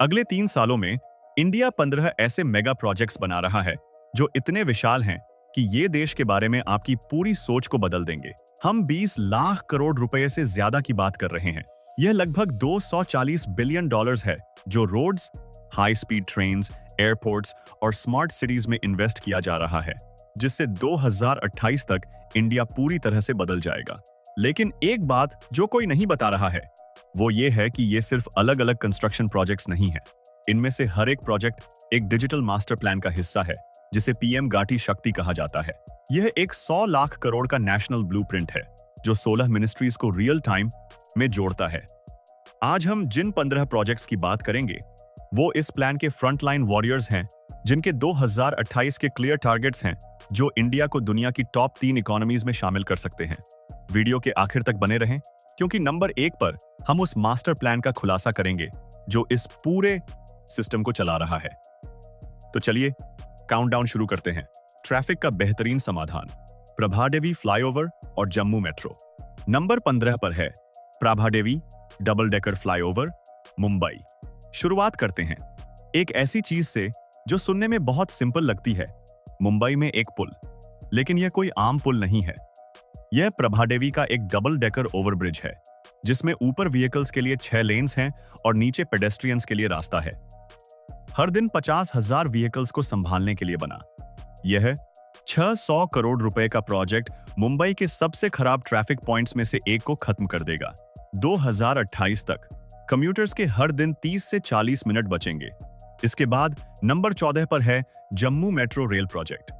अगले 3 सालों में इंडिया 15 ऐसे मेगा प्रोजेक्ट्स बना रहा है जो इतने विशाल हैं कि ये देश के बारे में आपकी पूरी सोच को बदल देंगे। हम 20 लाख करोड़ रुपए से ज्यादा की बात कर रहे हैं। यह लगभग 240 बिलियन डॉलर्स है जो roads, high speed trains, airports और स्मार्ट सिटीज में इन्वेस्ट किया जा रहा है, जिससे 2028 तक इंडिया पूरी तरह से बदल जाएगा। लेकिन एक बात जो कोई नहीं बता रहा है वो ये है कि ये सिर्फ अलग अलग कंस्ट्रक्शन प्रोजेक्ट्स नहीं है। इनमें से हर एक प्रोजेक्ट एक डिजिटल मास्टर प्लान का हिस्सा है जिसे पीएम गाटी शक्ति कहा जाता है। यह एक 100 लाख करोड़ का नेशनल ब्लूप्रिंट है जो 16 मिनिस्ट्रीज को रियल टाइम में जोड़ता है। आज हम जिन 15 प्रोजेक्ट्स की बात करेंगे वो इस प्लान के फ्रंटलाइन वॉरियर्स हैं, जिनके 2028 के क्लियर टारगेट्स हैं जो इंडिया को दुनिया की टॉप 3 इकोनॉमीज में शामिल कर सकते हैं। वीडियो के आखिर तक बने रहें क्योंकि नंबर 1 पर हम उस मास्टर प्लान का खुलासा करेंगे जो इस पूरे सिस्टम को चला रहा है। तो चलिए काउंटडाउन शुरू करते हैं। ट्रैफिक का बेहतरीन समाधान, प्रभादेवी फ्लाईओवर और जम्मू मेट्रो। नंबर 15 पर है Prabhadevi double decker flyover, Mumbai. शुरुआत करते हैं एक ऐसी चीज से जो सुनने में बहुत सिंपल लगती है, मुंबई में एक पुल। लेकिन यह कोई आम पुल नहीं है। यह प्रभादेवी का एक डबल डेकर ओवरब्रिज है जिसमें ऊपर व्हीकल्स के लिए 6 लेन्स हैं और नीचे पेडेस्ट्रियंस के लिए रास्ता है। हर दिन 50,000 व्हीकल्स को संभालने के लिए बना। यह 600 करोड़ रुपए का प्रोजेक्ट मुंबई के सबसे खराब ट्रैफिक पॉइंट्स में से एक को खत्म कर देगा। 2028 तक कम्यूटर्स के हर दिन 30 से 40 मिनट बचेंगे। इसके बाद नंबर 14 पर है Jammu metro rail project.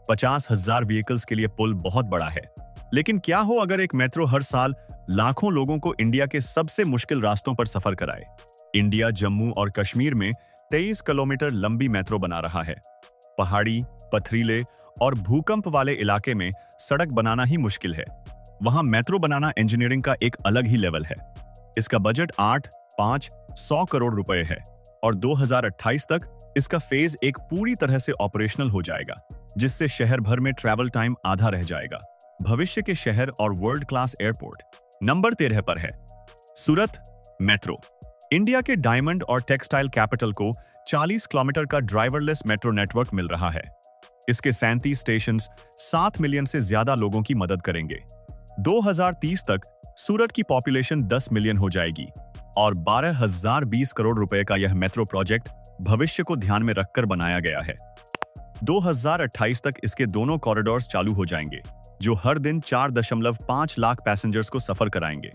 50,000 vehicles के लिए पुल बहुत बड़ा है, लेकिन क्या हो अगर एक मेट्रो हर साल लाखों लोगों को इंडिया के सबसे मुश्किल रास्तों पर सफर कराए। इंडिया जम्मू और कश्मीर में 23 किलोमीटर लंबी मेट्रो बना रहा है। पहाड़ी, पथरीले और भूकंप वाले इलाके में सड़क बनाना ही मुश्किल है। वहां मेट्रो बनाना इंजीनियरिंग का एक अलग ही लेवल है। इसका बजट 8-5-100 करोड़ रुपए है और 2028 तक इसका फेज एक पूरी तरह से ऑपरेशनल हो जाएगा, जिससे शहर भर में ट्रैवल टाइम आधा रह जाएगा। भविष्य के शहर और वर्ल्ड क्लास एयरपोर्ट। नंबर 13 पर है सूरत मेट्रो। इंडिया के डायमंड और टेक्सटाइल कैपिटल को 40 किलोमीटर का ड्राइवरलेस मेट्रो नेटवर्क मिल रहा है। इसके 37 स्टेशंस 7 मिलियन से ज्यादा लोगों की मदद करेंगे। 2030 तक सूरत की पॉपुलेशन 10 मिलियन हो जाएगी और 12,020 करोड़ रुपए का यह मेट्रो प्रोजेक्ट भविष्य को ध्यान में रखकर बनाया गया है। 2028 तक इसके दोनों कॉरिडोर्स चालू हो जाएंगे जो हर दिन 4.5 लाख पैसेंजर्स को सफर कराएंगे।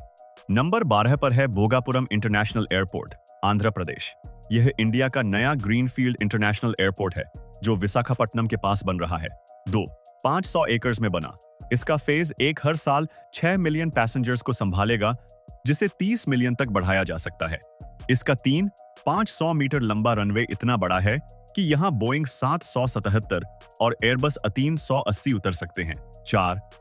नंबर 12 पर है भोगापुरम इंटरनेशनल एयरपोर्ट, आंध्र प्रदेश। यह इंडिया का नया ग्रीनफील्ड इंटरनेशनल एयरपोर्ट है जो विशाखापट्टनम के पास बन रहा है। 500 एकड़ में बना। इसका फेज एक हर साल 6 मिलियन पैसेंजर्स को संभालेगा, जिसे 30 मिलियन तक बढ़ाया जा सकता है। इसका 500 मीटर लंबा रनवे इतना बड़ा है कि यहाँ बोइंग 777 और एयरबस A380 उतर सकते हैं।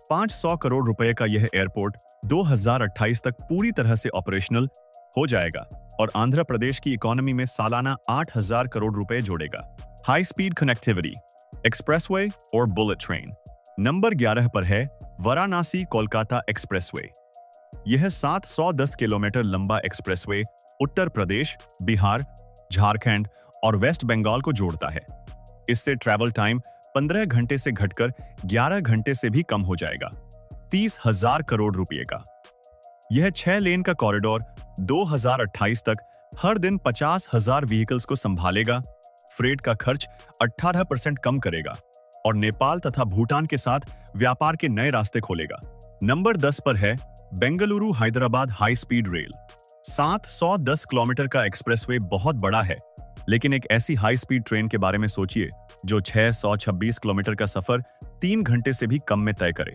500 करोड़ रुपए का यह एयरपोर्ट 2028 तक पूरी तरह से ऑपरेशनल हो जाएगा और आंध्र प्रदेश की इकोनॉमी में सालाना 8,000 करोड़ रुपए जोड़ेगा। हाई स्पीड कनेक्टिविटी, एक्सप्रेसवे और बुलेट ट्रेन। नंबर 11 पर है वाराणसी कोलकाता एक्सप्रेसवे। यह 710 किलोमीटर लंबा एक्सप्रेसवे उत्तर प्रदेश, बिहार, झारखंड और वेस्ट बंगाल को जोड़ता है। इससे ट्रैवल टाइम 15 घंटे से घटकर 11 घंटे से भी कम हो जाएगा। 30,000 करोड़ रुपए का यह 6 लेन का कॉरिडोर 2028 तक हर दिन 50,000 व्हीकल्स को संभालेगा, फ्रेट का खर्च 18% कम करेगा और नेपाल तथा भूटान के साथ व्यापार के नए रास्ते खोलेगा। नंबर 10 पर है Bengaluru Hyderabad high speed rail. 710 kilometre का एक्सप्रेसवे बहुत बड़ा है, लेकिन एक ऐसी हाई स्पीड ट्रेन के बारे में सोचिए जो 626 किलोमीटर का सफर 3 घंटे से भी कम में तय करे।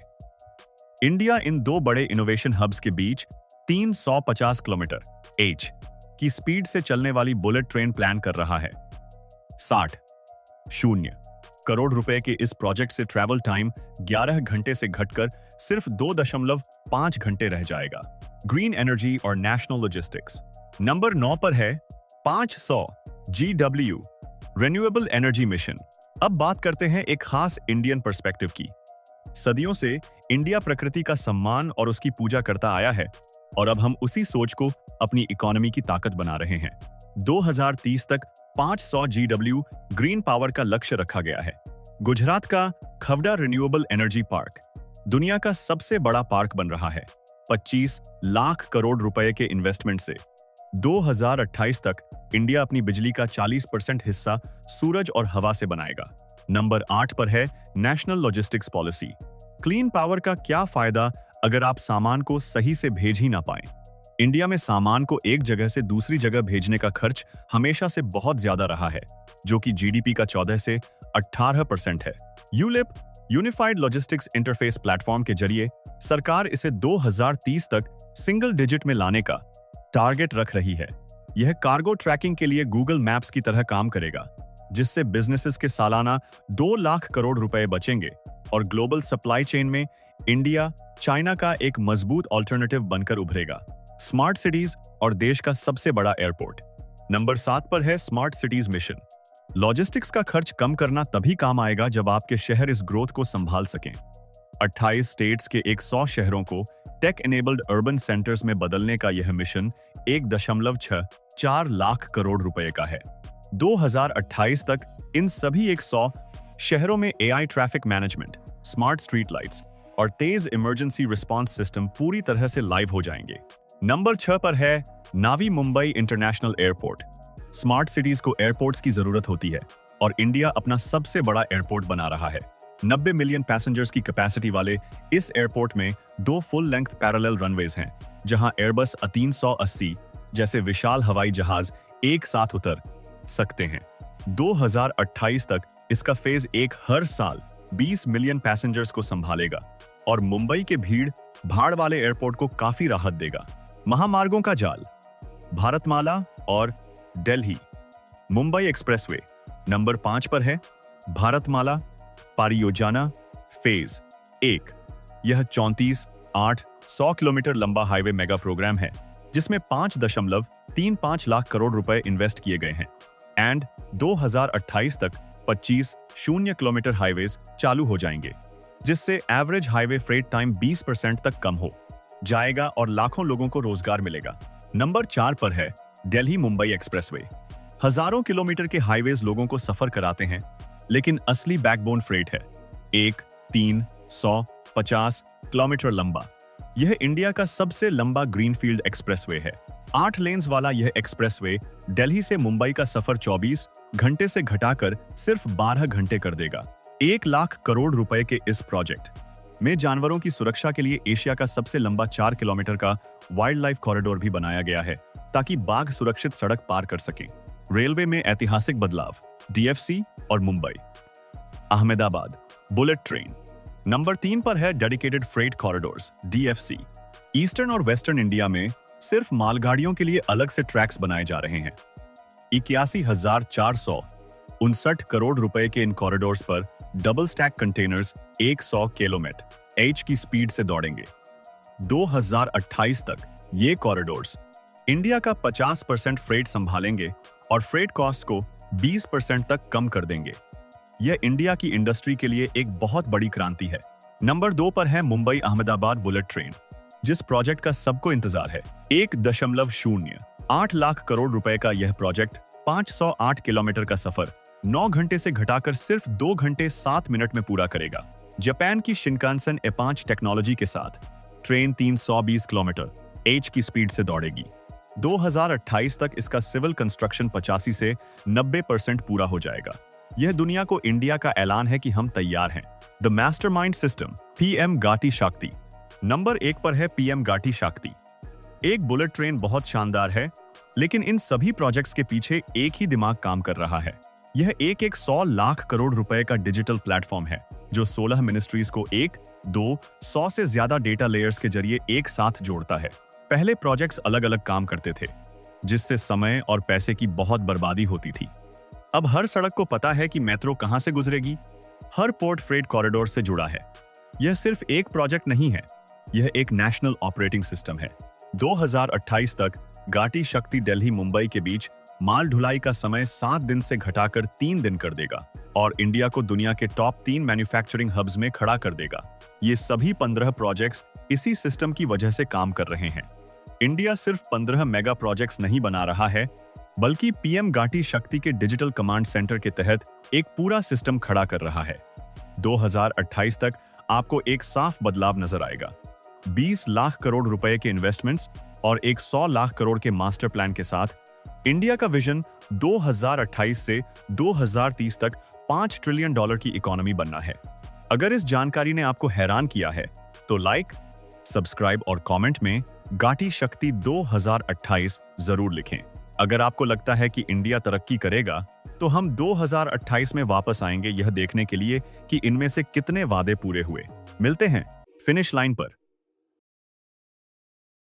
इंडिया इन 2 बड़े इनोवेशन हब्स के बीच 350 किलोमीटर h की स्पीड से चलने वाली बुलेट ट्रेन प्लान कर रहा है। 60 करोड़ रुपए के इस प्रोजेक्ट से ट्रैवल टाइम 11 घंटे से घटकर सिर्फ 2.5 घंटे रह जाएगा। ग्रीन एनर्जी और नेशनल लॉजिस्टिक्स। नंबर 9 पर है 500 GW रिन्यूएबल एनर्जी मिशन। अब बात करते हैं एक खास इंडियन पर्सपेक्टिव की। सदियों से इंडिया प्रकृति का सम्मान और उसकी पूजा करता आया है और अब हम उसी सोच को अपनी इकोनॉमी की ताकत बना रहे हैं। 2030 तक 500 GW ग्रीन पावर का लक्ष्य रखा गया है। गुजरात का खवड़ा रिन्यूएबल एनर्जी पार्क दुनिया का सबसे बड़ा पार्क बन रहा है। 25 लाख करोड़ रुपए के इन्वेस्टमेंट से 2028 तक इंडिया अपनी बिजली का 40% हिस्सा सूरज और हवा से बनाएगा। नंबर 8 पर है national logistics policy. Clean power का क्या फायदा अगर आप सामान को सही से भेज ही ना पाएं? इंडिया में सामान को एक जगह से दूसरी जगह भेजने का खर्च हमेशा से बहुत ज्यादा रहा है, जो कि जीडीपी का 14 से 18% है। ULIP unified logistics interface platform के जरिए सरकार इसे 2030 तक सिंगल डिजिट में लाने का टारगेट रख रही है। यह कार्गो ट्रैकिंग के लिए गूगल मैप्स की तरह काम करेगा, जिससे बिजनेसेस के सालाना 2 लाख करोड़ रुपए बचेंगे और ग्लोबल सप्लाई चेन में इंडिया चाइना का एक मजबूत ऑल्टरनेटिव बनकर उभरेगा। स्मार्ट सिटीज और देश का सबसे बड़ा एयरपोर्ट। नंबर 7 पर है स्मार्ट सिटीज मिशन। लॉजिस्टिक्स का खर्च कम करना तभी काम आएगा जब आपके शहर इस ग्रोथ को संभाल सकें। 28 स्टेट्स के 100 शहरों को टेक एनेबल्ड अर्बन सेंटर्स में बदलने का यह मिशन 1.64 लाख करोड़ रुपए का है। 2028 तक इन सभी 100 शहरों में AI traffic management, smart street lights और तेज इमरजेंसी रिस्पांस सिस्टम पूरी तरह से लाइव हो जाएंगे। नंबर 6 पर है Navi Mumbai international airport. Smart cities को एयरपोर्ट्स की जरूरत होती है और इंडिया अपना सबसे बड़ा एयरपोर्ट बना रहा है। 90 मिलियन पैसेंजर्स की कैपेसिटी वाले इस एयरपोर्ट में 2 फुल लेंथ पैरेलल रनवेज हैं, जहां एयरबस A380 जैसे विशाल हवाई जहाज एक साथ उतर सकते हैं। 2028 तक इसका फेज 1 हर साल 20 मिलियन पैसेंजर्स को संभालेगा और मुंबई के भीड़ भाड़ वाले एयरपोर्ट को काफी राहत देगा। महामार्गों का जाल, भारतमाला और दिल्ली मुंबई एक्सप्रेसवे नंबर 5 पर है। भारतमाला परियोजना फेज 1 यह 34,800 किलोमीटर लंबा हाईवे मेगा प्रोग्राम है, जिसमें 5.35 लाख करोड़ रुपए इन्वेस्ट किए गए हैं एंड 2028 तक 25 किलोमीटर हाईवेज चालू हो जाएंगे, जिससे एवरेज हाईवे फ्रेट टाइम 20% तक कम हो जाएगा और लाखों लोगों को रोजगार मिलेगा। नंबर 4 पर है दिल्ली मुंबई एक्सप्रेसवे। हजारों किलोमीटर के हाईवेज लोगों को सफर कराते हैं, लेकिन असली बैकबोन फ्रेट है 1,350 किलोमीटर लंबा। यह इंडिया का सबसे लंबा ग्रीनफील्ड एक्सप्रेसवे है। 8 लेन्स वाला यह एक्सप्रेसवे दिल्ली से मुंबई का सफर 24 घंटे से घटाकर सिर्फ 12 घंटे कर देगा। 1 लाख करोड़ रुपए के इस प्रोजेक्ट में जानवरों की सुरक्षा के लिए एशिया का सबसे लंबा 4 किलोमीटर का वाइल्ड लाइफ कॉरिडोर भी बनाया गया है, ताकि बाघ सुरक्षित सड़क पार कर सकें। रेलवे में ऐतिहासिक बदलाव, डीएफसी और Mumbai Ahmedabad bullet train. Number 3 पर है dedicated freight corridors, DFC. Eastern और वेस्टर्न इंडिया में सिर्फ मालगाड़ियों के लिए अलग से ट्रैक्स बनाए जा रहे हैं। 81,459 करोड़ रुपए के इन कॉरिडोर्स पर double stack containers 100 kilometre H की स्पीड से दौड़ेंगे। 2028 तक ये कॉरिडोर्स इंडिया का 50% फ्रेट संभालेंगे और फ्रेट कॉस्ट को 20% तक कम कर देंगे। यह इंडिया की इंडस्ट्री के लिए एक बहुत बड़ी क्रांति है। नंबर 2 पर है मुंबई अहमदाबाद बुलेट ट्रेन, जिस प्रोजेक्ट का सबको इंतजार है। 1.08 लाख करोड़ रुपए का यह प्रोजेक्ट 508 किलोमीटर का सफर 9 घंटे से घटाकर सिर्फ 2 घंटे 7 मिनट में पूरा करेगा। जापान की शिनकानसेन A5 टेक्नोलॉजी के साथ ट्रेन 320 किलोमीटर एच की स्पीड से दौड़ेगी। 2028 तक इसका सिविल कंस्ट्रक्शन 85 से 90% पूरा हो जाएगा। यह दुनिया को इंडिया का ऐलान है कि हम तैयार हैं। द मास्टरमाइंड सिस्टम, पीएम गाटी शक्ति। नंबर 1 पर है पीएम गाटी शक्ति। एक बुलेट ट्रेन बहुत शानदार है, लेकिन इन सभी प्रोजेक्ट्स के पीछे एक ही दिमाग काम कर रहा है। यह एक 100 लाख करोड़ रुपए का डिजिटल प्लेटफॉर्म है, जो 16 मिनिस्ट्रीज को 100 से ज्यादा डेटा लेयर्स के जरिए एक साथ जोड़ता है। पहले प्रोजेक्ट्स अलग अलग काम करते थे, जिससे समय और पैसे की बहुत बर्बादी होती थी। अब हर सड़क को पता है कि मेट्रो कहां से गुजरेगी। हर पोर्ट फ्रेट कॉरिडोर से जुड़ा है। यह सिर्फ एक प्रोजेक्ट नहीं है, यह एक नेशनल ऑपरेटिंग सिस्टम है। 2028 तक गाटी शक्ति दिल्ली मुंबई के बीच माल ढुलाई का समय 7 दिन से घटाकर 3 दिन कर देगा और इंडिया को दुनिया के टॉप 3 मैन्युफैक्चरिंग हब्स में खड़ा कर देगा। ये सभी 15 प्रोजेक्ट्स इसी सिस्टम की वजह से काम कर रहे हैं। इंडिया सिर्फ 15 मेगा प्रोजेक्ट्स नहीं बना रहा है, बल्कि पीएम घाटी शक्ति के डिजिटल कमांड सेंटर के तहत एक पूरा सिस्टम खड़ा कर रहा है। 2028 तक आपको एक साफ बदलाव नजर आएगा। 20 लाख करोड़ रुपए के इन्वेस्टमेंट्स और एक 100 लाख करोड़ के मास्टर प्लान के साथ इंडिया का विजन 2028 से 2030 तक $5 ट्रिलियन की इकोनॉमी बनना है। अगर इस जानकारी ने आपको हैरान किया है तो लाइक, सब्सक्राइब और कमेंट में घाटी शक्ति 2028 जरूर लिखें। अगर आपको लगता है कि इंडिया तरक्की करेगा तो हम 2028 में वापस आएंगे यह देखने के लिए कि इनमें से कितने वादे पूरे हुए। मिलते हैं फिनिश लाइन पर।